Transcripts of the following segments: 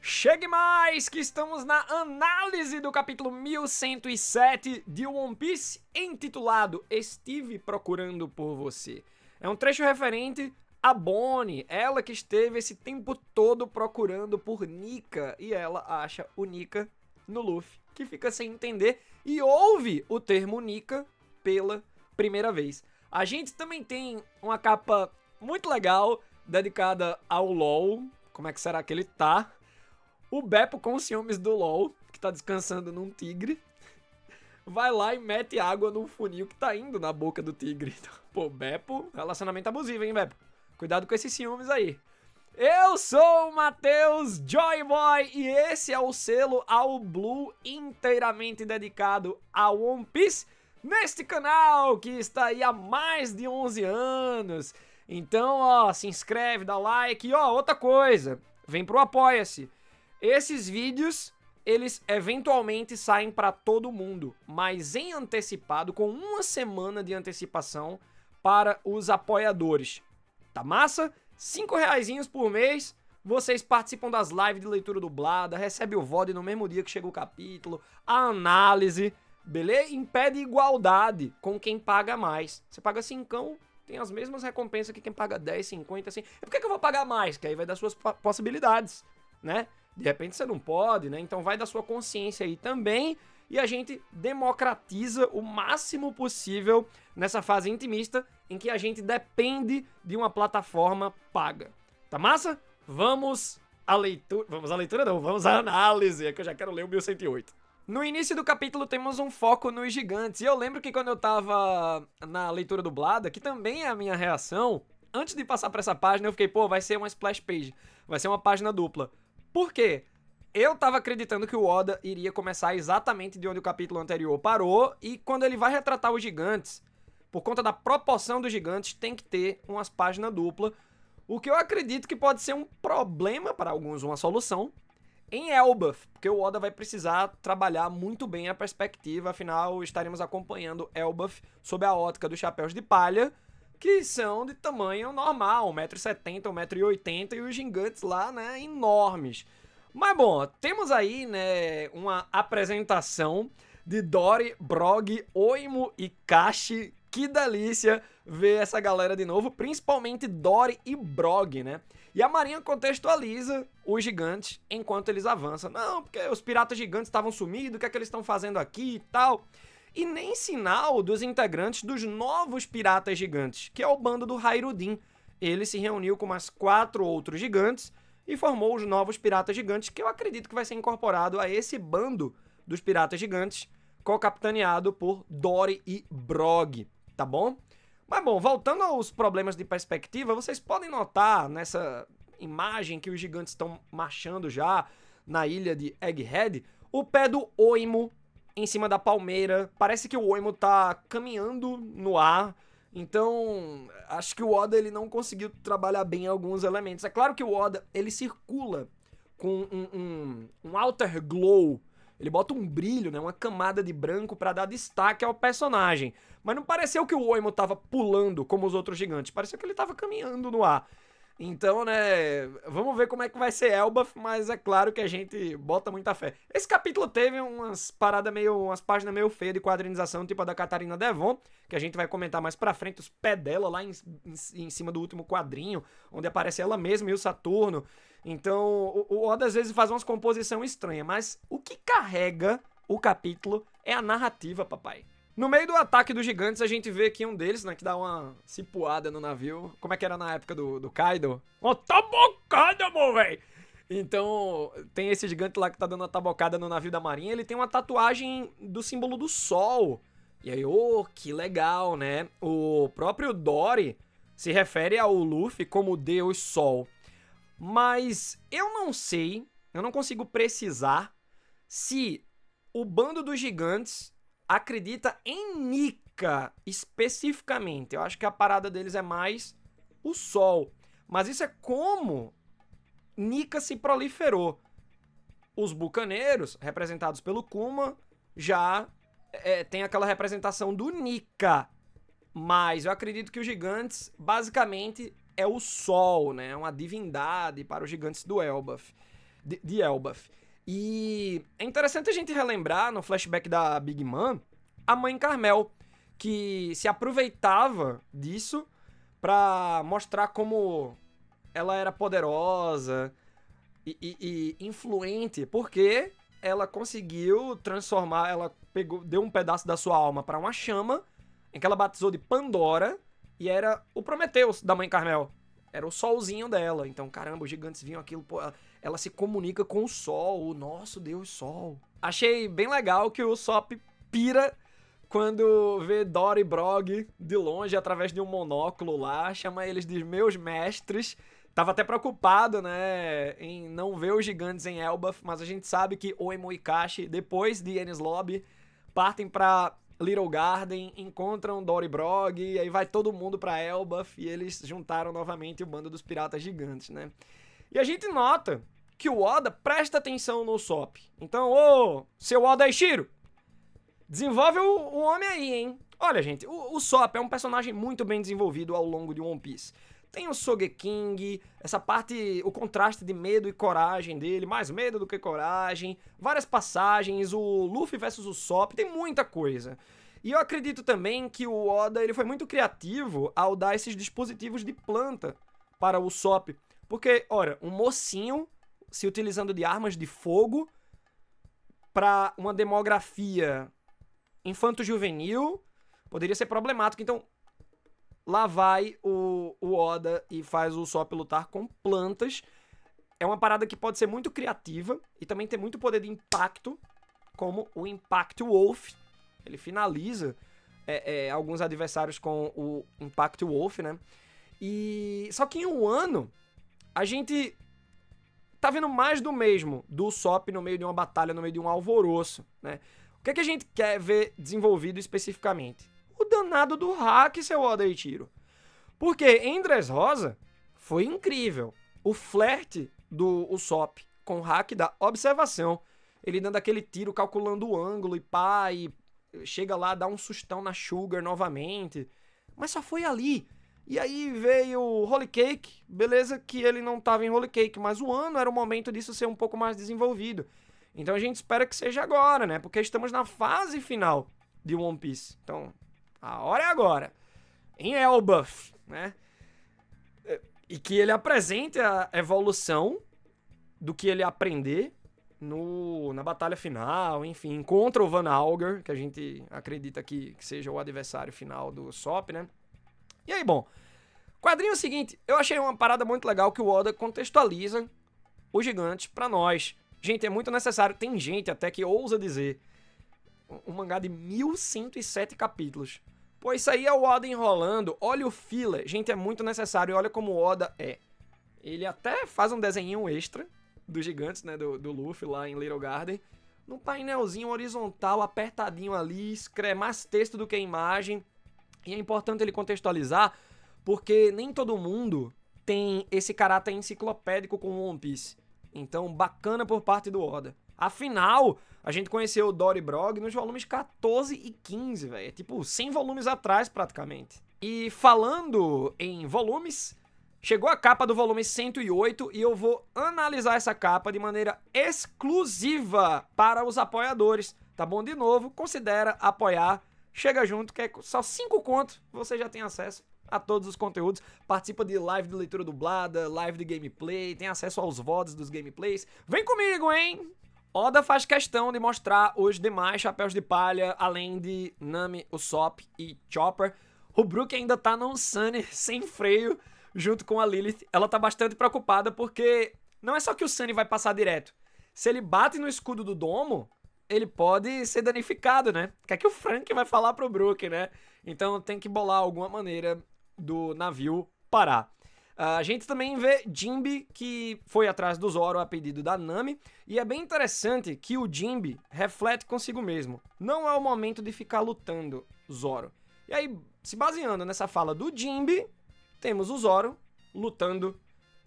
Chegue mais, que estamos na análise do capítulo 1107 de One Piece, intitulado Estive Procurando por Você. É um trecho referente a Bonnie, ela que esteve esse tempo todo procurando por Nika, e ela acha o Nika no Luffy, que fica sem entender e ouve o termo Nika pela primeira vez. A gente também tem uma capa muito legal dedicada ao LoL, como é que será que ele tá? O Beppo com ciúmes do LoL, que tá descansando num tigre, vai lá e mete água num funil que tá indo na boca do tigre. Pô, Beppo, relacionamento abusivo, hein, Beppo? Cuidado com esses ciúmes aí. Eu sou o Matheus Joyboy e esse é o selo All Blue inteiramente dedicado a One Piece neste canal que está aí há mais de 11 anos. Então, ó, se inscreve, dá like e ó, outra coisa, vem pro Apoia-se. Esses vídeos, eles eventualmente saem para todo mundo, mas em antecipado, com uma semana de antecipação para os apoiadores. Tá massa? R$5 por mês, vocês participam das lives de leitura dublada, recebem o VOD no mesmo dia que chega o capítulo, a análise, beleza? Em pé de igualdade com quem paga mais. Você paga 5, tem as mesmas recompensas que quem paga 10, 50, assim. E por que eu vou pagar mais? Que aí vai das suas possibilidades, né? De repente você não pode, né? Então vai da sua consciência aí também. E a gente democratiza o máximo possível nessa fase intimista em que a gente depende de uma plataforma paga. Tá massa? Vamos à leitura. Vamos à leitura não, vamos à análise, é que eu já quero ler o 1108. No início do capítulo temos um foco nos gigantes. E eu lembro que quando eu tava na leitura dublada, que também é a minha reação, antes de passar pra essa página eu fiquei, pô, vai ser uma splash page, vai ser uma página dupla. Por quê? Eu tava acreditando que o Oda iria começar exatamente de onde o capítulo anterior parou, e quando ele vai retratar os gigantes, por conta da proporção dos gigantes, tem que ter umas páginas duplas, o que eu acredito que pode ser um problema para alguns, uma solução, em Elbaf, porque o Oda vai precisar trabalhar muito bem a perspectiva, afinal estaremos acompanhando Elbaf sob a ótica dos chapéus de palha, que são de tamanho normal, 1,70m, 1,80m, e os gigantes lá, né, enormes. Mas bom, temos aí, né, uma apresentação de Dory, Brog, Oimo e Kashi. Que delícia ver essa galera de novo, principalmente Dory e Brog, né? E a marinha contextualiza os gigantes enquanto eles avançam. Não, porque os piratas gigantes estavam sumidos, o que é que eles estão fazendo aqui e tal. E nem sinal dos integrantes dos novos piratas gigantes, que é o bando do Hairudin. Ele se reuniu com mais 4 outros gigantes e formou os novos piratas gigantes, que eu acredito que vai ser incorporado a esse bando dos piratas gigantes, co-capitaneado por Dory e Brog, tá bom? Mas bom, voltando aos problemas de perspectiva, vocês podem notar nessa imagem que os gigantes estão marchando já na ilha de Egghead, o pé do Oimo em cima da palmeira. Parece que o Oimo tá caminhando no ar. Então, acho que o Oda ele não conseguiu trabalhar bem alguns elementos. É claro que o Oda ele circula com um outer glow. Ele bota um brilho, né, uma camada de branco para dar destaque ao personagem. Mas não pareceu que o Oimo tava pulando como os outros gigantes. Pareceu que ele tava caminhando no ar. Então, né, vamos ver como é que vai ser Elbaf, mas é claro que a gente bota muita fé. Esse capítulo teve umas páginas meio feias de quadrinização, tipo a da Catarina Devon, que a gente vai comentar mais pra frente, os pés dela lá em cima do último quadrinho, onde aparece ela mesma e o Saturno. Então, o Oda às vezes faz umas composições estranhas, mas o que carrega o capítulo é a narrativa, papai. No meio do ataque dos gigantes, a gente vê aqui um deles, né, que dá uma cipuada no navio. Como é que era na época do Kaido? Uma tabocada, meu véi! Então, tem esse gigante lá que tá dando uma tabocada no navio da marinha. Ele tem uma tatuagem do símbolo do sol. E aí, que legal, né? O próprio Dory se refere ao Luffy como Deus Sol. Mas eu não sei, eu não consigo precisar se o bando dos gigantes acredita em Nika especificamente. Eu acho que a parada deles é mais o Sol. Mas isso é como Nika se proliferou. Os bucaneiros, representados pelo Kuma, já tem aquela representação do Nika. Mas eu acredito que os gigantes, basicamente, é o Sol, né? É uma divindade para os gigantes do Elbaf. de Elbaf. E é interessante a gente relembrar, no flashback da Big Mom, a mãe Carmel, que se aproveitava disso pra mostrar como ela era poderosa e influente, porque ela conseguiu transformar, ela deu um pedaço da sua alma pra uma chama, em que ela batizou de Pandora, e era o Prometheus da mãe Carmel. Era o solzinho dela. Então, caramba, os gigantes viam aquilo, pô, ela se comunica com o sol, o nosso Deus Sol. Achei bem legal que o Sop pira quando vê Dora e Brog de longe, através de um monóculo lá, chama eles de meus mestres. Tava até preocupado, né, em não ver os gigantes em Elbaf, mas a gente sabe que Oemo e Kashi, depois de Enies Lobby, partem pra Little Garden, encontram Dora e Brog, e aí vai todo mundo pra Elbaf, e eles juntaram novamente o bando dos piratas gigantes, né. E a gente nota que o Oda presta atenção no Sop. Então, ô, seu Oda Ishiro, desenvolve o homem aí, hein. Olha, gente, o Sop é um personagem muito bem desenvolvido ao longo de One Piece. Tem o Sogeking, essa parte, o contraste de medo e coragem dele, mais medo do que coragem, várias passagens, o Luffy versus o Sop, tem muita coisa. E eu acredito também que o Oda ele foi muito criativo ao dar esses dispositivos de planta para o Sop. Porque, ora, um mocinho se utilizando de armas de fogo para uma demografia infanto-juvenil poderia ser problemático. Então, lá vai o Oda e faz o Sop lutar com plantas. É uma parada que pode ser muito criativa e também tem muito poder de impacto, como o Impact Wolf. Ele finaliza alguns adversários com o Impact Wolf, né? E só que em um ano, a gente tá vendo mais do mesmo do Sop no meio de uma batalha, no meio de um alvoroço, né? O que é que a gente quer ver desenvolvido especificamente? O danado do hack, seu Oda Eiichiro. Porque em Dressrosa foi incrível. O flerte do Usopp com o hack da observação. Ele dando aquele tiro, calculando o ângulo e pá, e chega lá, dá um sustão na Sugar novamente. Mas só foi ali. E aí veio o Holy Cake, beleza que ele não tava em Holy Cake, mas o ano era o momento disso ser um pouco mais desenvolvido. Então a gente espera que seja agora, né? Porque estamos na fase final de One Piece. Então, a hora é agora. Em Elbaf, né? E que ele apresente a evolução do que ele aprender na batalha final, enfim, contra o Van Augur, que a gente acredita que seja o adversário final do Sop, né? E aí, bom, quadrinho seguinte, eu achei uma parada muito legal que o Oda contextualiza os gigantes pra nós. Gente, é muito necessário, tem gente até que ousa dizer, um mangá de 1107 capítulos. Pô, isso aí é o Oda enrolando, olha o filler. Gente, é muito necessário e olha como o Oda é. Ele até faz um desenho extra dos gigantes, né, do Luffy lá em Little Garden, num painelzinho horizontal, apertadinho ali, escreve mais texto do que imagem. E é importante ele contextualizar, porque nem todo mundo tem esse caráter enciclopédico com One Piece. Então, bacana por parte do Oda. Afinal, a gente conheceu o Dory Brog nos volumes 14 e 15, velho. É tipo 100 volumes atrás, praticamente. E falando em volumes, chegou a capa do volume 108 e eu vou analisar essa capa de maneira exclusiva para os apoiadores. Tá bom? De novo, considera apoiar. Chega junto, que é só 5 contos, você já tem acesso a todos os conteúdos, participa de live de leitura dublada, live de gameplay, tem acesso aos VODs dos gameplays. Vem comigo, hein? Oda faz questão de mostrar os demais chapéus de palha, além de Nami, Usopp e Chopper. O Brook ainda tá num Sunny sem freio, junto com a Lilith. Ela tá bastante preocupada porque não é só que o Sunny vai passar direto. Se ele bate no escudo do domo, ele pode ser danificado, né? O que é que o Frank vai falar pro Brook, né? Então tem que bolar alguma maneira do navio parar. A gente também vê Jinbe, que foi atrás do Zoro a pedido da Nami, e é bem interessante que o Jinbe reflete consigo mesmo. Não é o momento de ficar lutando, Zoro. E aí, se baseando nessa fala do Jinbe, temos o Zoro lutando,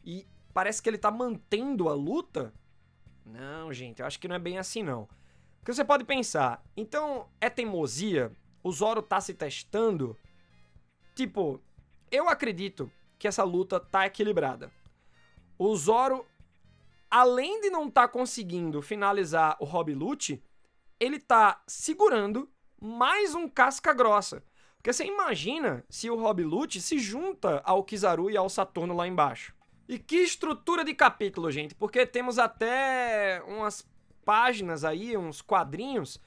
e parece que ele tá mantendo a luta? Não, gente, eu acho que não é bem assim, não. Porque você pode pensar, então é teimosia? O Zoro tá se testando? Tipo, eu acredito que essa luta tá equilibrada. O Zoro além de não estar conseguindo finalizar o Rob Lute, ele tá segurando mais um casca grossa. Porque você imagina se o Rob Lute se junta ao Kizaru e ao Saturno lá embaixo. E que estrutura de capítulo, gente, porque temos até umas páginas aí, uns quadrinhos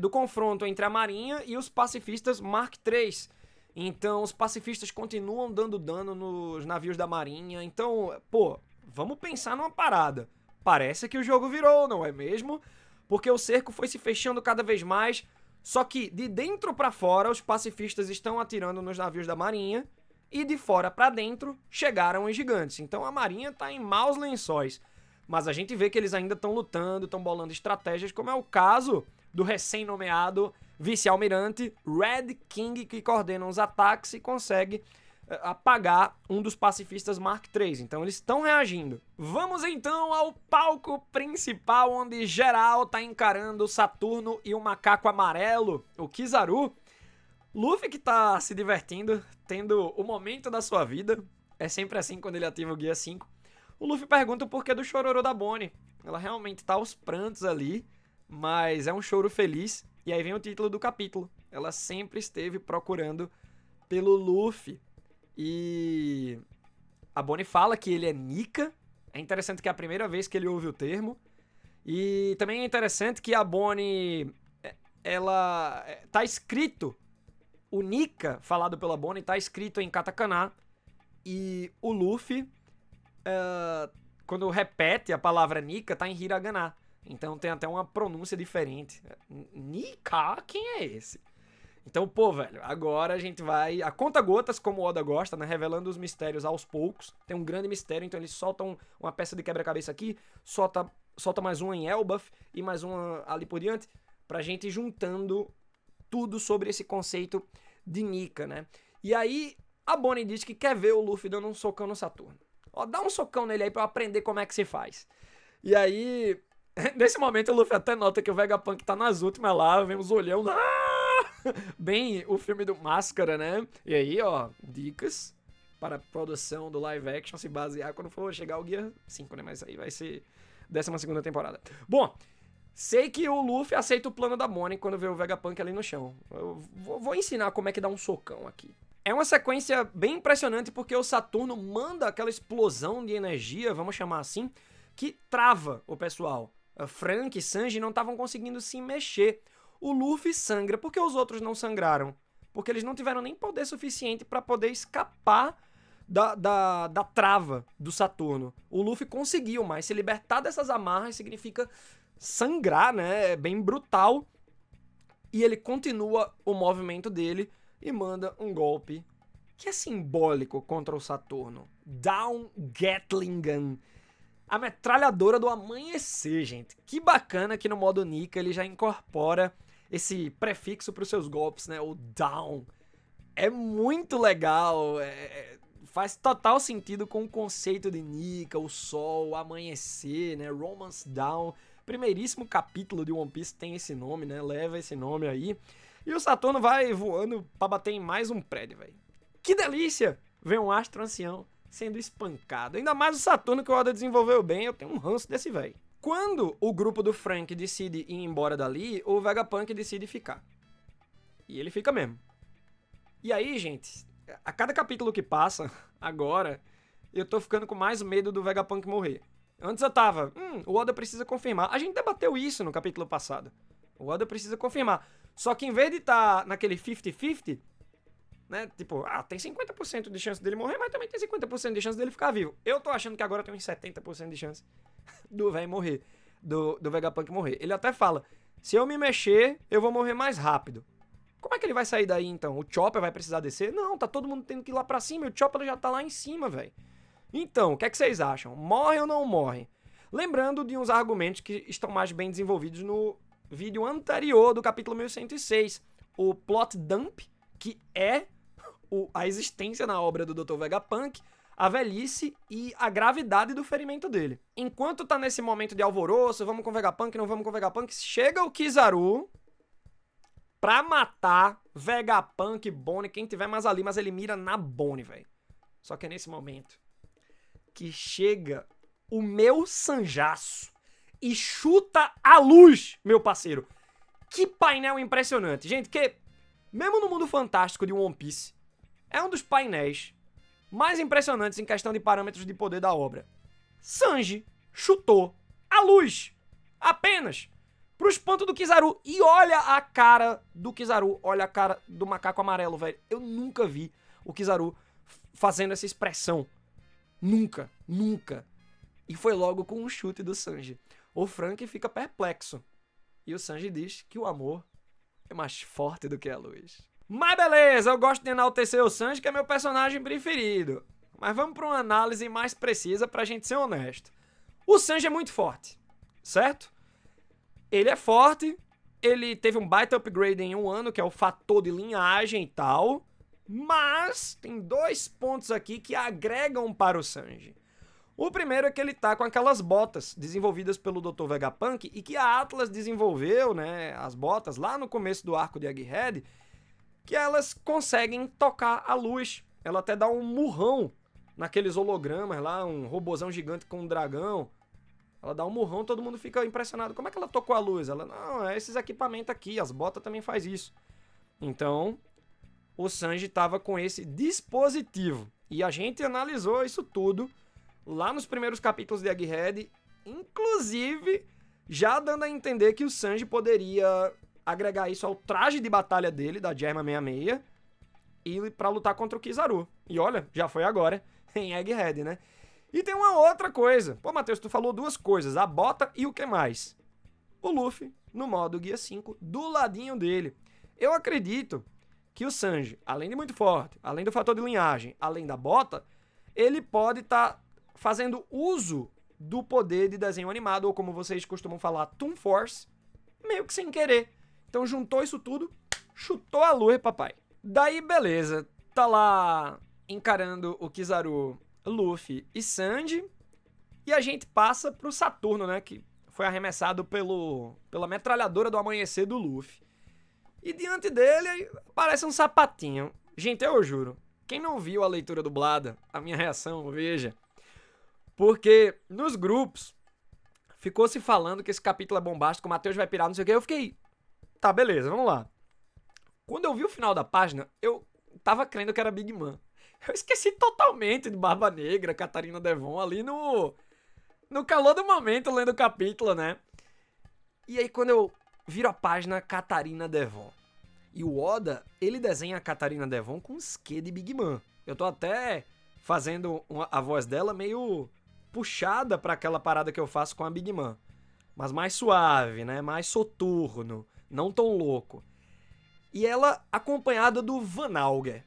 do confronto entre a Marinha e os pacifistas Mark III. Então, os pacifistas continuam dando dano nos navios da Marinha. Então, pô, vamos pensar numa parada. Parece que o jogo virou, não é mesmo? Porque o cerco foi se fechando cada vez mais, só que de dentro pra fora os pacifistas estão atirando nos navios da Marinha e de fora pra dentro chegaram os gigantes. Então a Marinha tá em maus lençóis, mas a gente vê que eles ainda estão lutando, estão bolando estratégias, como é o caso do recém-nomeado vice-almirante Red King, que coordena os ataques e consegue apagar um dos pacifistas Mark III. Então eles estão reagindo. Vamos então ao palco principal, onde geral tá encarando o Saturno e o macaco amarelo, o Kizaru. Luffy que tá se divertindo, tendo o momento da sua vida. É sempre assim quando ele ativa o Guia 5. O Luffy pergunta o porquê do chororô da Bonnie. Ela realmente tá aos prantos ali, mas é um choro feliz. E aí vem o título do capítulo. Ela sempre esteve procurando pelo Luffy. E a Bonnie fala que ele é Nika. É interessante que é a primeira vez que ele ouve o termo. E também é interessante que a Bonnie, ela tá escrito, o Nika falado pela Bonnie tá escrito em katakana. E o Luffy, quando repete a palavra Nika, tá em hiragana. Então tem até uma pronúncia diferente. Nika? Quem é esse? Então, pô, velho, agora a gente vai a conta-gotas, como o Oda gosta, né? Revelando os mistérios aos poucos. Tem um grande mistério, então eles soltam uma peça de quebra-cabeça aqui, solta mais uma em Elbaf e mais uma ali por diante, pra gente ir juntando tudo sobre esse conceito de Nika, né? E aí, a Bonnie diz que quer ver o Luffy dando um socão no Saturno. Ó, dá um socão nele aí pra eu aprender como é que se faz. E aí, nesse momento, o Luffy até nota que o Vegapunk tá nas últimas lá, vem os olhão... Bem, o filme do Máscara, né? E aí, ó, dicas para a produção do live action se basear quando for chegar o Guia 5, né? Mas aí vai ser 12ª temporada. Bom, sei que o Luffy aceita o plano da Bonnie quando vê o Vegapunk ali no chão. Eu vou ensinar como é que dá um socão aqui. É uma sequência bem impressionante porque o Saturno manda aquela explosão de energia, vamos chamar assim, que trava o pessoal. Frank e Sanji não estavam conseguindo se mexer. O Luffy sangra. Por que os outros não sangraram? Porque eles não tiveram nem poder suficiente para poder escapar da trava do Saturno. O Luffy conseguiu, mas se libertar dessas amarras significa sangrar, né? É bem brutal. E ele continua o movimento dele e manda um golpe que é simbólico contra o Saturno. Down Gatling Gun. A metralhadora do amanhecer, gente. Que bacana que no modo Nika ele já incorpora esse prefixo para os seus golpes, né? O down. É muito legal. Faz total sentido com o conceito de Nika, o sol, o amanhecer, né? Romance Down. Primeiríssimo capítulo de One Piece tem esse nome, né? Leva esse nome aí. E o Saturno vai voando pra bater em mais um prédio, velho. Que delícia! Vem um astro ancião sendo espancado. Ainda mais o Saturno que o Oda desenvolveu bem. Eu tenho um ranço desse velho. Quando o grupo do Frank decide ir embora dali, o Vegapunk decide ficar. E ele fica mesmo. E aí, gente, a cada capítulo que passa, agora, eu tô ficando com mais medo do Vegapunk morrer. Antes eu tava, o Oda precisa confirmar. A gente debateu isso no capítulo passado. O Oda precisa confirmar. Só que em vez de estar naquele 50-50, né, tipo, tem 50% de chance dele morrer, mas também tem 50% de chance dele ficar vivo. Eu tô achando que agora tem uns 70% de chance do velho morrer, do Vegapunk morrer. Ele até fala, se eu me mexer, eu vou morrer mais rápido. Como é que ele vai sair daí, então? O Chopper vai precisar descer? Não, tá todo mundo tendo que ir lá pra cima, e o Chopper já tá lá em cima, velho. Então, o que é que vocês acham? Morre ou não morre? Lembrando de uns argumentos que estão mais bem desenvolvidos no vídeo anterior do capítulo 1106. O plot dump, que é a existência na obra do Dr. Vegapunk, a velhice e a gravidade do ferimento dele. Enquanto tá nesse momento de alvoroço, vamos com Vegapunk, não vamos com Vegapunk, chega o Kizaru pra matar Vegapunk, Bonnie, quem tiver mais ali, mas ele mira na Bonnie, velho. Só que é nesse momento que chega o meu Sanjaço e chuta a luz, meu parceiro. Que painel impressionante. Gente, que mesmo no mundo fantástico de One Piece, é um dos painéis mais impressionantes em questão de parâmetros de poder da obra. Sanji chutou a luz, apenas, pro espanto do Kizaru. E olha a cara do Kizaru, olha a cara do macaco amarelo, velho. Eu nunca vi o Kizaru fazendo essa expressão. Nunca, nunca. E foi logo com um chute do Sanji. O Frank fica perplexo. E o Sanji diz que o amor é mais forte do que a luz. Mas beleza, eu gosto de enaltecer o Sanji, que é meu personagem preferido. Mas vamos para uma análise mais precisa pra gente ser honesto. O Sanji é muito forte, certo? Ele é forte, ele teve um baita upgrade em um ano, que é o fator de linhagem e tal. Mas tem 2 pontos aqui que agregam para o Sanji. O primeiro é que ele tá com aquelas botas desenvolvidas pelo Dr. Vegapunk e que a Atlas desenvolveu, né, as botas lá no começo do arco de Egghead, que elas conseguem tocar a luz. Ela até dá um murrão naqueles hologramas lá, um robozão gigante com um dragão. Ela dá um murrão, todo mundo fica impressionado. Como é que ela tocou a luz? Ela, não, é esses equipamentos aqui, as botas também faz isso. Então, o Sanji tava com esse dispositivo. E a gente analisou isso tudo lá nos primeiros capítulos de Egghead, inclusive já dando a entender que o Sanji poderia agregar isso ao traje de batalha dele, da Germa 66, e pra lutar contra o Kizaru. E olha, já foi agora, em Egghead, né? E tem uma outra coisa. Pô, Matheus, tu falou 2 coisas, a bota e o que mais? O Luffy, no modo Guia 5, do ladinho dele. Eu acredito que o Sanji, além de muito forte, além do fator de linhagem, além da bota, ele pode estar fazendo uso do poder de desenho animado, ou como vocês costumam falar, Toon Force, meio que sem querer. Então juntou isso tudo, chutou a luz, papai. Daí, beleza, tá lá encarando o Kizaru, Luffy e Sanji, e a gente passa pro Saturno, né, que foi arremessado pela metralhadora do amanhecer do Luffy. E diante dele parece um sapatinho. Gente, eu juro, quem não viu a leitura dublada, a minha reação, veja. Porque nos grupos ficou se falando que esse capítulo é bombástico, o Matheus vai pirar, não sei o que. Eu fiquei, tá, beleza, vamos lá. Quando eu vi o final da página, eu tava crendo que era Big Man. Eu esqueci totalmente de Barba Negra, Catarina Devon, ali no calor do momento, lendo o capítulo, né? E aí quando eu viro a página, Catarina Devon. E o Oda, ele desenha a Catarina Devon com uns quê de Big Man. Eu tô até fazendo a voz dela meio puxada pra aquela parada que eu faço com a Big Man. Mas mais suave, né? Mais soturno, não tão louco. E ela acompanhada do Van Auger.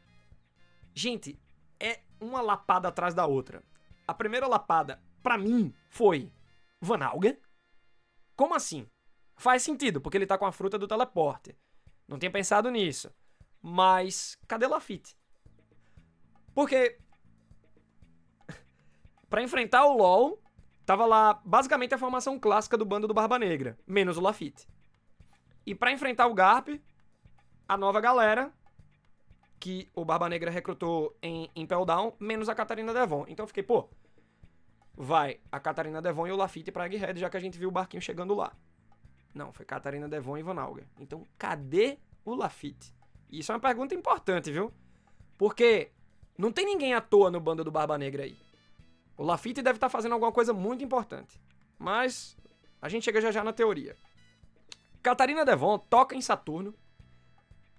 Gente, é uma lapada atrás da outra. A primeira lapada, pra mim, foi Van Auger? Como assim? Faz sentido, porque ele tá com a fruta do teleporte. Não tinha pensado nisso. Mas, cadê Lafitte? Porque pra enfrentar o LoL, tava lá basicamente a formação clássica do bando do Barba Negra, menos o Lafitte. E pra enfrentar o Garp, a nova galera que o Barba Negra recrutou em Impel Down, menos a Catarina Devon. Então eu fiquei, pô, vai a Catarina Devon e o Lafitte pra Egghead, já que a gente viu o barquinho chegando lá. Não, foi Catarina Devon e Van Auger. Então, cadê o Lafitte? Isso é uma pergunta importante, viu? Porque não tem ninguém à toa no bando do Barba Negra aí. O Lafitte deve estar fazendo alguma coisa muito importante. Mas a gente chega já já na teoria. Catarina Devon toca em Saturno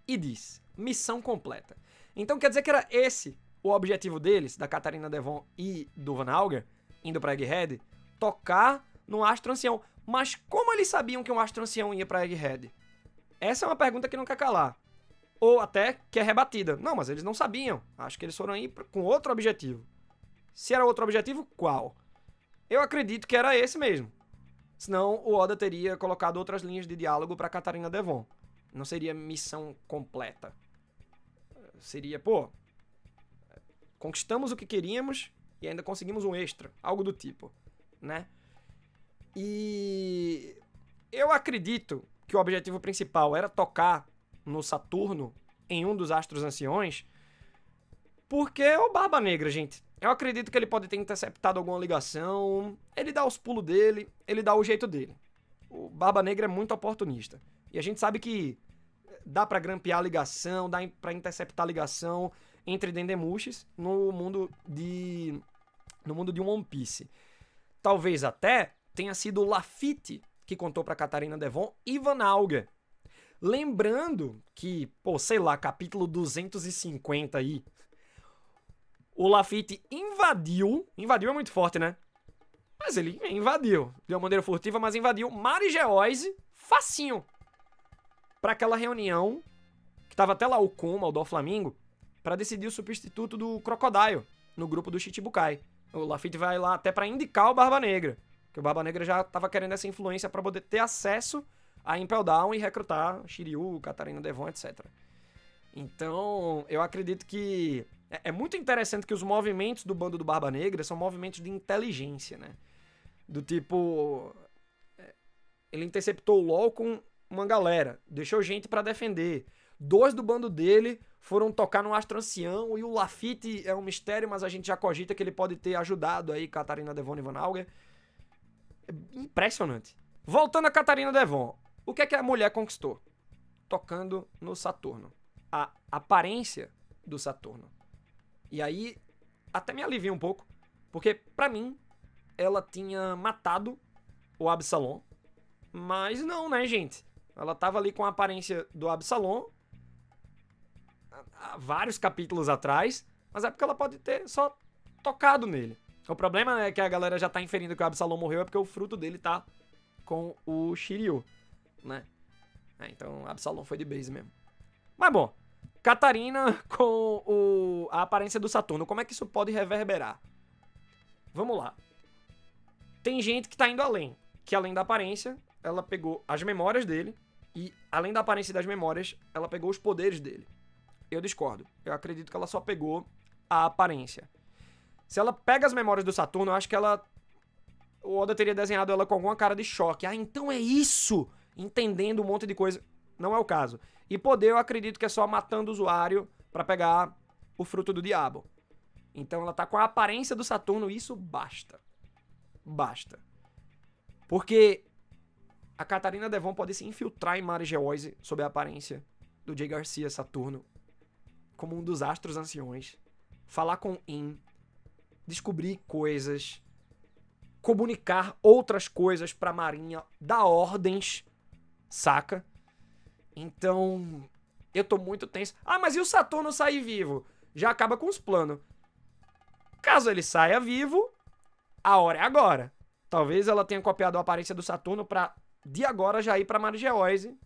e diz, missão completa. Então quer dizer que era esse o objetivo deles, da Catarina Devon e do Van Auger, indo pra Egghead, tocar no Astro Ancião. Mas como eles sabiam que um Astro Ancião ia pra Egghead? Essa é uma pergunta que não quer calar. Ou até que é rebatida. Não, mas eles não sabiam. Acho que eles foram aí com outro objetivo. Se era outro objetivo, qual? Eu acredito que era esse mesmo. Senão o Oda teria colocado outras linhas de diálogo pra Catarina Devon. Não seria missão completa. Seria, pô, conquistamos o que queríamos e ainda conseguimos um extra. Algo do tipo, né? E eu acredito que o objetivo principal era tocar no Saturno, em um dos astros anciões, Porque é o Barba Negra, gente. Eu acredito que ele pode ter interceptado alguma ligação. Ele dá os pulos dele, ele dá o jeito dele. O Barba Negra é muito oportunista. E a gente sabe que dá pra grampear a ligação, dá pra interceptar a ligação entre Dendemushis no mundo de One Piece. Talvez até tenha sido o Lafitte que contou pra Catarina Devon e Van Auger. Lembrando que, sei lá, capítulo 250 aí, o Lafitte invadiu é muito forte, né? Mas ele invadiu, de uma maneira furtiva, mas invadiu Marigeoise, facinho, pra aquela reunião, que tava até lá o Kuma, o Doflamingo, pra decidir o substituto do Crocodile, no grupo do Shichibukai. O Lafitte vai lá até pra indicar o Barba Negra, que o Barba Negra já tava querendo essa influência pra poder ter acesso a Impel Down e recrutar Shiryu, Catarina Devon, etc. Então, eu acredito que é muito interessante que os movimentos do bando do Barba Negra são movimentos de inteligência, né? Do tipo, ele interceptou o LoL com uma galera, deixou gente pra defender. 2 do bando dele foram tocar no Astro Ancião e o Lafitte é um mistério, mas a gente já cogita que ele pode ter ajudado aí Catarina Devon e Van Auger. É impressionante. Voltando a Catarina Devon, o que é que a mulher conquistou? Tocando no Saturno. A aparência do Saturno. E aí, até me alivia um pouco, porque pra mim, ela tinha matado o Absalom, mas não, né, gente? Ela tava ali com a aparência do Absalom há vários capítulos atrás, mas é porque ela pode ter só tocado nele. O problema é que a galera já tá inferindo que o Absalom morreu, é porque o fruto dele tá com o Shiryu, né? Então, Absalom foi de base mesmo. Mas bom, Catarina com a aparência do Saturno, como é que isso pode reverberar? Vamos lá. Tem gente que tá indo além, que além da aparência, ela pegou as memórias dele e, além da aparência e das memórias, ela pegou os poderes dele. Eu discordo. Eu acredito que ela só pegou a aparência. Se ela pega as memórias do Saturno, eu acho que o Oda teria desenhado ela com alguma cara de choque. Ah, então é isso! Entendendo um monte de coisa. Não é o caso. E poder, eu acredito que é só matando o usuário pra pegar o fruto do diabo. Então ela tá com a aparência do Saturno e isso basta. Basta. Porque a Catarina Devon pode se infiltrar em Marigeoise sob a aparência do Jay Garcia Saturno como um dos astros anciões. Falar com In. Descobrir coisas. Comunicar outras coisas pra Marinha. Dar ordens. Saca? Então, eu tô muito tenso. Ah, mas e o Saturno sair vivo? Já acaba com os planos. Caso ele saia vivo, a hora é agora. Talvez ela tenha copiado a aparência do Saturno pra, de agora, já ir pra Marigeoise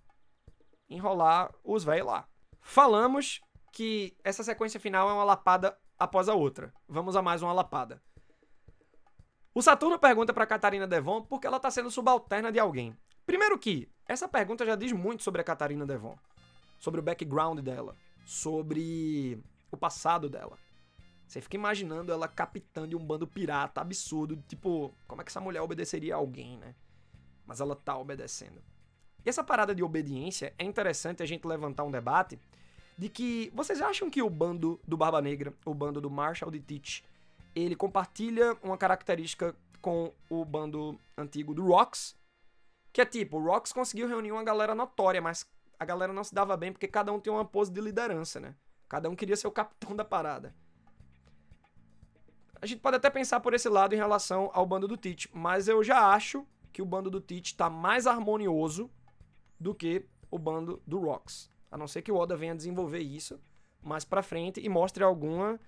enrolar os véi lá. Falamos que essa sequência final é uma lapada após a outra. Vamos a mais uma lapada. O Saturno pergunta pra Catarina Devon por que ela tá sendo subalterna de alguém. Primeiro que, essa pergunta já diz muito sobre a Catarina Devon. Sobre o background dela. Sobre o passado dela. Você fica imaginando ela capitã de um bando pirata absurdo. Tipo, como é que essa mulher obedeceria a alguém, né? Mas ela tá obedecendo. E essa parada de obediência é interessante a gente levantar um debate de que vocês acham que o bando do Barba Negra, o bando do Marshall de Teach, ele compartilha uma característica com o bando antigo do Rocks? Que é tipo, o Rocks conseguiu reunir uma galera notória, mas a galera não se dava bem porque cada um tinha uma pose de liderança, né? Cada um queria ser o capitão da parada. A gente pode até pensar por esse lado em relação ao bando do Teach, mas eu já acho que o bando do Teach tá mais harmonioso do que o bando do Rocks. A não ser que o Oda venha desenvolver isso mais pra frente e mostre alguma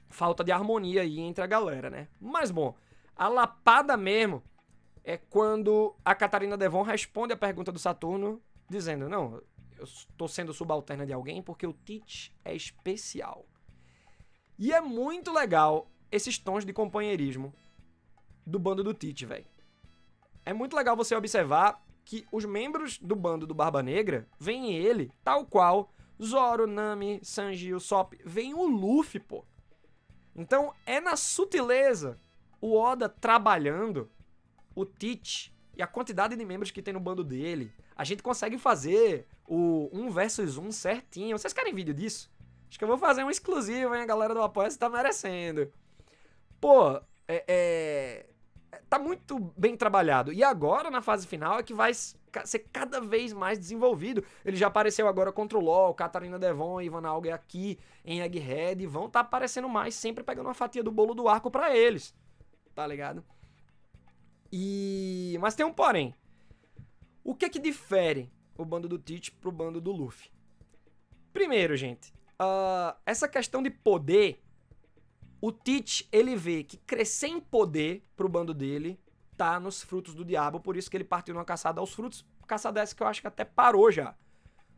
falta de harmonia aí entre a galera, né? Mas bom, a lapada mesmo é quando a Catarina Devon responde a pergunta do Saturno dizendo, não, eu estou sendo subalterna de alguém porque o Teach é especial. E é muito legal esses tons de companheirismo do bando do Teach, velho. É muito legal você observar que os membros do bando do Barba Negra veem ele, tal qual Zoro, Nami, Sanji, Usopp, veem o Luffy, pô. Então é na sutileza o Oda trabalhando o Teach e a quantidade de membros que tem no bando dele. A gente consegue fazer o 1 versus 1 certinho. Vocês querem vídeo disso? Acho que eu vou fazer um exclusivo, hein? A galera do Apoia-se tá merecendo. Pô, tá muito bem trabalhado. E agora, na fase final, é que vai ser cada vez mais desenvolvido. Ele já apareceu agora contra o LoL, Catarina Devon e Ivan Auger aqui em Egghead. Vão tá aparecendo mais, sempre pegando uma fatia do bolo do arco pra eles. Tá ligado? Mas tem um porém. O que é que difere o bando do Teach pro bando do Luffy? Primeiro, gente, essa questão de poder, o Teach, ele vê que crescer em poder pro bando dele tá nos frutos do diabo, por isso que ele partiu numa caçada aos frutos, caçada essa que eu acho que até parou já.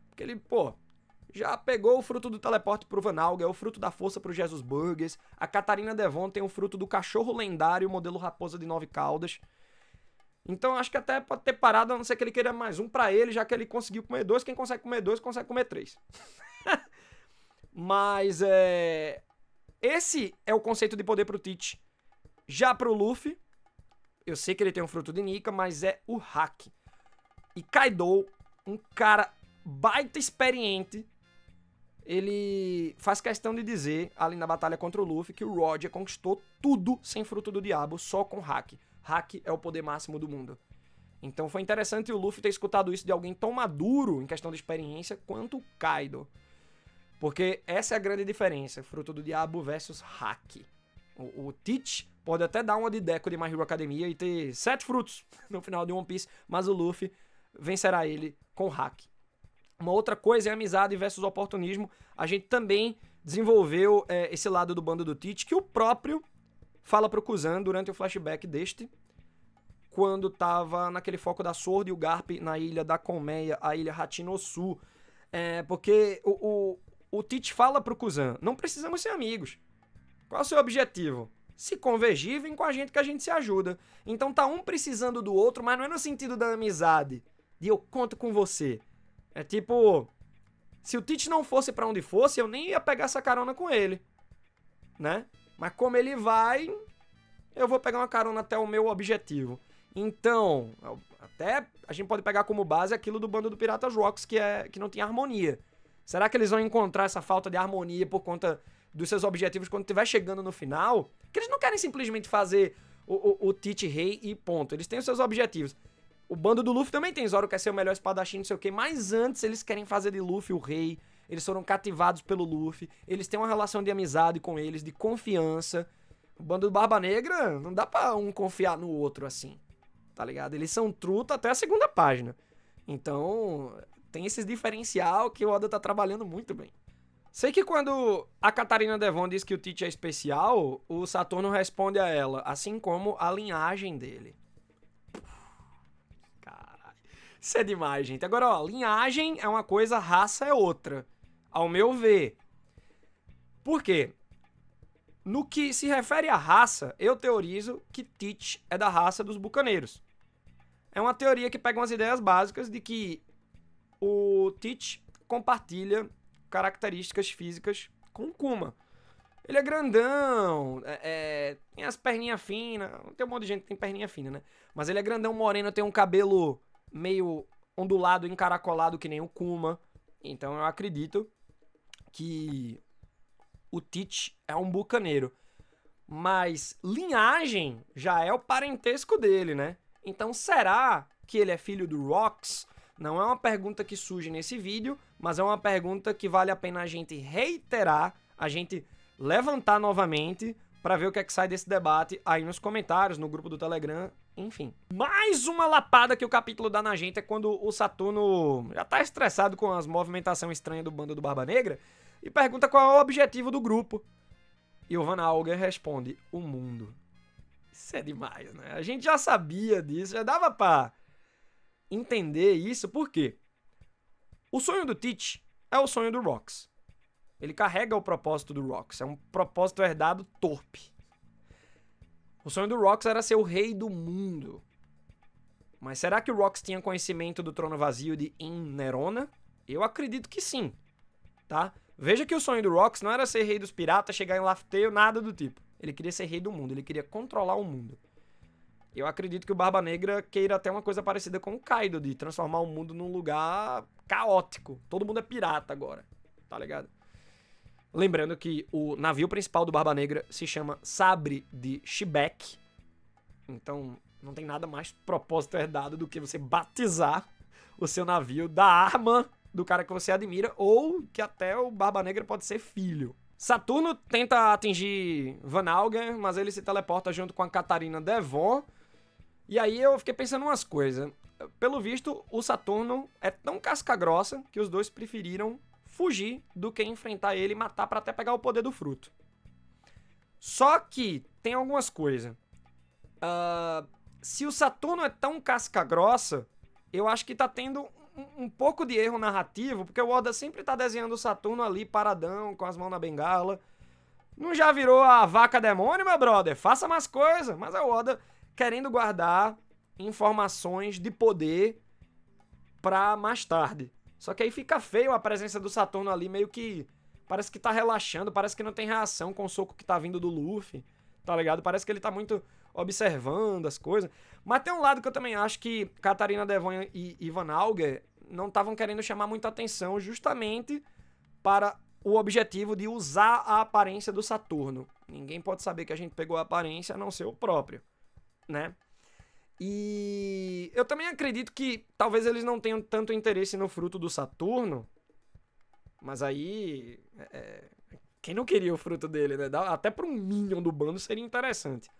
Porque ele, já pegou o fruto do teleporte pro Van Auger, o fruto da força pro Jesus Burgers, a Catarina Devon tem o fruto do cachorro lendário, modelo raposa de 9 caudas. Então acho que até pode ter parado, a não ser que ele queira mais um pra ele, já que ele conseguiu comer 2, quem consegue comer 2 consegue comer 3. Mas esse é o conceito de poder pro Teach. Já pro Luffy, eu sei que ele tem um fruto de Nika, mas é o hack. E Kaido, um cara baita experiente, ele faz questão de dizer, ali na batalha contra o Luffy, que o Roger conquistou tudo sem fruto do diabo, só com hack. Hack é o poder máximo do mundo. Então foi interessante o Luffy ter escutado isso de alguém tão maduro em questão de experiência quanto o Kaido. Porque essa é a grande diferença, fruto do diabo versus hack. O Teach pode até dar uma de Deco de My Hero Academia e ter 7 frutos no final de One Piece, mas o Luffy vencerá ele com hack. Uma outra coisa é amizade versus oportunismo. A gente também desenvolveu esse lado do bando do Teach, que o próprio fala pro Kuzan durante o flashback deste, quando tava naquele foco da Sword e o Garp na ilha da Colmeia, a ilha Hachinosu. Porque o Teach fala pro Kuzan, não precisamos ser amigos. Qual é o seu objetivo? Se convergir, vem com a gente que a gente se ajuda. Então tá um precisando do outro, mas não é no sentido da amizade, de eu conto com você. É tipo, se o Teach não fosse pra onde fosse, eu nem ia pegar essa carona com ele, né? Mas como ele vai, eu vou pegar uma carona até o meu objetivo. Então, até a gente pode pegar como base aquilo do bando do Piratas Rocks, que não tinha harmonia. Será que eles vão encontrar essa falta de harmonia por conta dos seus objetivos quando estiver chegando no final? Porque eles não querem simplesmente fazer o Teach rei e ponto. Eles têm os seus objetivos. O bando do Luffy também tem. Zoro quer ser o melhor espadachim, não sei o quê. Mas antes eles querem fazer de Luffy o rei. Eles foram cativados pelo Luffy. Eles têm uma relação de amizade com eles, de confiança. O bando do Barba Negra, não dá pra um confiar no outro assim. Tá ligado? Eles são truta até a segunda página. Então, tem esses diferencial que o Oda tá trabalhando muito bem. Sei que quando a Catarina Devon diz que o Teach é especial, o Saturno responde a ela, assim como a linhagem dele. Caralho. Isso é demais, gente. Agora, ó, linhagem é uma coisa, raça é outra. Ao meu ver. Por quê? No que se refere à raça, eu teorizo que Teach é da raça dos bucaneiros. É uma teoria que pega umas ideias básicas de que o Teach compartilha características físicas com o Kuma. Ele é grandão, tem as perninhas finas, tem um monte de gente que tem perninha fina, né? Mas ele é grandão, moreno, tem um cabelo meio ondulado, encaracolado que nem o Kuma. Então eu acredito que o Teach é um bucaneiro. Mas linhagem já é o parentesco dele, né? Então será que ele é filho do Rocks? Não é uma pergunta que surge nesse vídeo, mas é uma pergunta que vale a pena a gente reiterar, a gente levantar novamente para ver o que é que sai desse debate aí nos comentários, no grupo do Telegram, enfim. Mais uma lapada que o capítulo dá na gente é quando o Saturno já tá estressado com as movimentações estranhas do bando do Barba Negra e pergunta qual é o objetivo do grupo. E o Van Auger responde, o mundo. Isso é demais, né? A gente já sabia disso, já dava pra entender isso, por quê? O sonho do Teach é o sonho do Rocks. Ele carrega o propósito do Rocks, é um propósito herdado torpe. O sonho do Rocks era ser o rei do mundo. Mas será que o Rocks tinha conhecimento do trono vazio de Nerona? Eu acredito que sim, tá? Veja que o sonho do Rocks não era ser rei dos piratas, chegar em Laugh Tale, nada do tipo. Ele queria ser rei do mundo, ele queria controlar o mundo. Eu acredito que o Barba Negra queira até uma coisa parecida com o Kaido, de transformar o mundo num lugar caótico. Todo mundo é pirata agora, tá ligado? Lembrando que o navio principal do Barba Negra se chama Sabre de Shebeck. Então, não tem nada mais propósito herdado do que você batizar o seu navio da arma do cara que você admira, ou que até o Barba Negra pode ser filho. Saturno tenta atingir Van Alger, mas ele se teleporta junto com a Catarina Devon. E aí eu fiquei pensando umas coisas. Pelo visto, o Saturno é tão casca-grossa que os dois preferiram fugir do que enfrentar ele e matar pra até pegar o poder do fruto. Só que tem algumas coisas. Se o Saturno é tão casca-grossa, eu acho que tá tendo um pouco de erro narrativo, porque o Oda sempre tá desenhando o Saturno ali paradão, com as mãos na bengala. Não já virou a vaca demônio, meu brother? Faça mais coisa. Mas é o Oda querendo guardar informações de poder pra mais tarde. Só que aí fica feio a presença do Saturno ali, meio que parece que tá relaxando, parece que não tem reação com o soco que tá vindo do Luffy, tá ligado? Parece que ele tá muito observando as coisas. Mas tem um lado que eu também acho que Catarina Devon e Van Alger não estavam querendo chamar muita atenção justamente para o objetivo de usar a aparência do Saturno. Ninguém pode saber que a gente pegou a aparência a não ser o próprio, né? E eu também acredito que talvez eles não tenham tanto interesse no fruto do Saturno, mas aí quem não queria o fruto dele, né? Até para um Minion do bando seria interessante.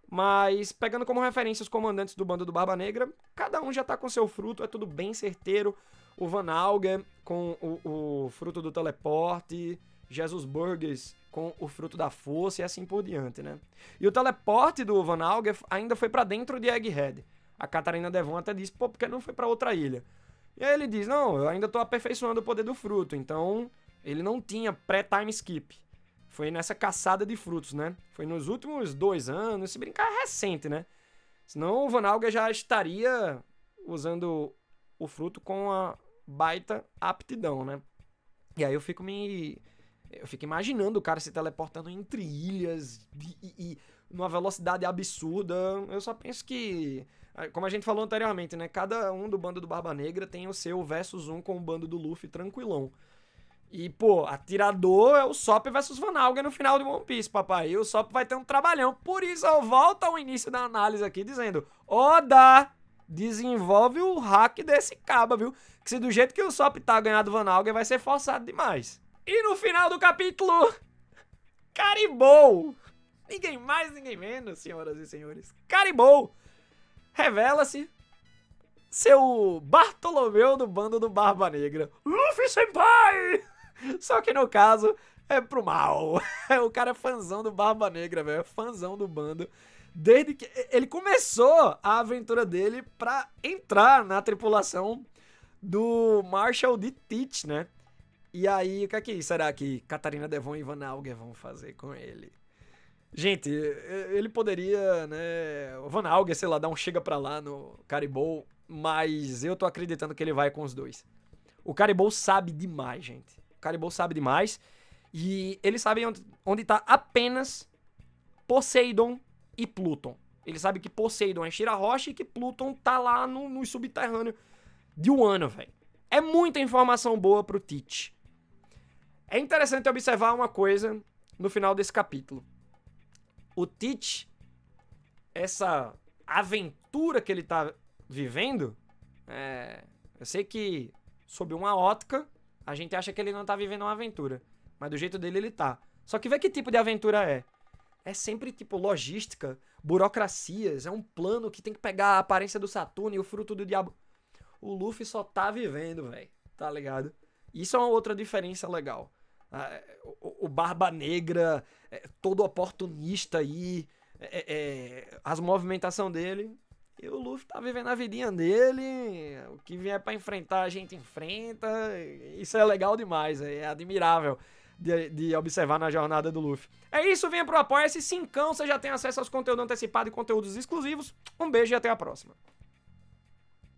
Mas, pegando como referência os comandantes do bando do Barba Negra, cada um já tá com seu fruto, é tudo bem certeiro. O Van Alger com o fruto do teleporte, Jesus Burgers com o fruto da força e assim por diante, né? E o teleporte do Van Alger ainda foi pra dentro de Egghead. A Catarina Devon até disse, pô, por que não foi pra outra ilha? E aí ele diz, não, eu ainda tô aperfeiçoando o poder do fruto, então ele não tinha pré-time skip. Foi nessa caçada de frutos, né? Foi nos últimos 2 anos, se brincar é recente, né? Senão o Van Alger já estaria usando o fruto com a baita aptidão, né? E aí eu fico imaginando o cara se teleportando entre ilhas e numa velocidade absurda. Eu só penso que, como a gente falou anteriormente, né? Cada um do bando do Barba Negra tem o seu versus 1 com o bando do Luffy tranquilão. E, pô, atirador é o Sop versus Van Alger no final de One Piece, papai. E o Sop vai ter um trabalhão. Por isso eu volto ao início da análise aqui dizendo: Oda, desenvolve o hack desse caba, viu? Que se do jeito que o Sop tá ganhando Van Alger, vai ser forçado demais. E no final do capítulo, Caribou, ninguém mais, ninguém menos, senhoras e senhores, Caribou revela-se seu Bartolomeu do bando do Barba Negra. Luffy Senpai! Só que no caso é pro mal. O cara é fãzão do Barba Negra, velho. É fãzão do bando. Desde que ele começou a aventura dele pra entrar na tripulação do Marshall de Teach, né? E aí, o que será que Catarina Devon e Van Alger vão fazer com ele? Gente, ele poderia, né? O Van Alger, sei lá, dar um chega pra lá no Caribou, mas eu tô acreditando que ele vai com os dois. O Caribou sabe demais, gente. O Caribou sabe demais. E ele sabe onde tá apenas Poseidon e Pluton. Ele sabe que Poseidon é Shirahoshi e que Pluton tá lá no subterrâneo de Wano, velho. É muita informação boa pro Teach. É interessante observar uma coisa no final desse capítulo. O Teach, essa aventura que ele tá vivendo, eu sei que sob uma ótica a gente acha que ele não tá vivendo uma aventura, mas do jeito dele ele tá. Só que vê que tipo de aventura é. É sempre tipo logística, burocracias, é um plano que tem que pegar a aparência do Saturno e o fruto do diabo. O Luffy só tá vivendo, velho, tá ligado? Isso é uma outra diferença legal. O Barba Negra, todo oportunista aí, as movimentações dele. E o Luffy tá vivendo a vidinha dele, o que vier pra enfrentar a gente enfrenta. Isso é legal demais, é admirável de observar na jornada do Luffy. É isso, venha pro Apoia-se, 5, você já tem acesso aos conteúdos antecipados e conteúdos exclusivos. Um beijo e até a próxima.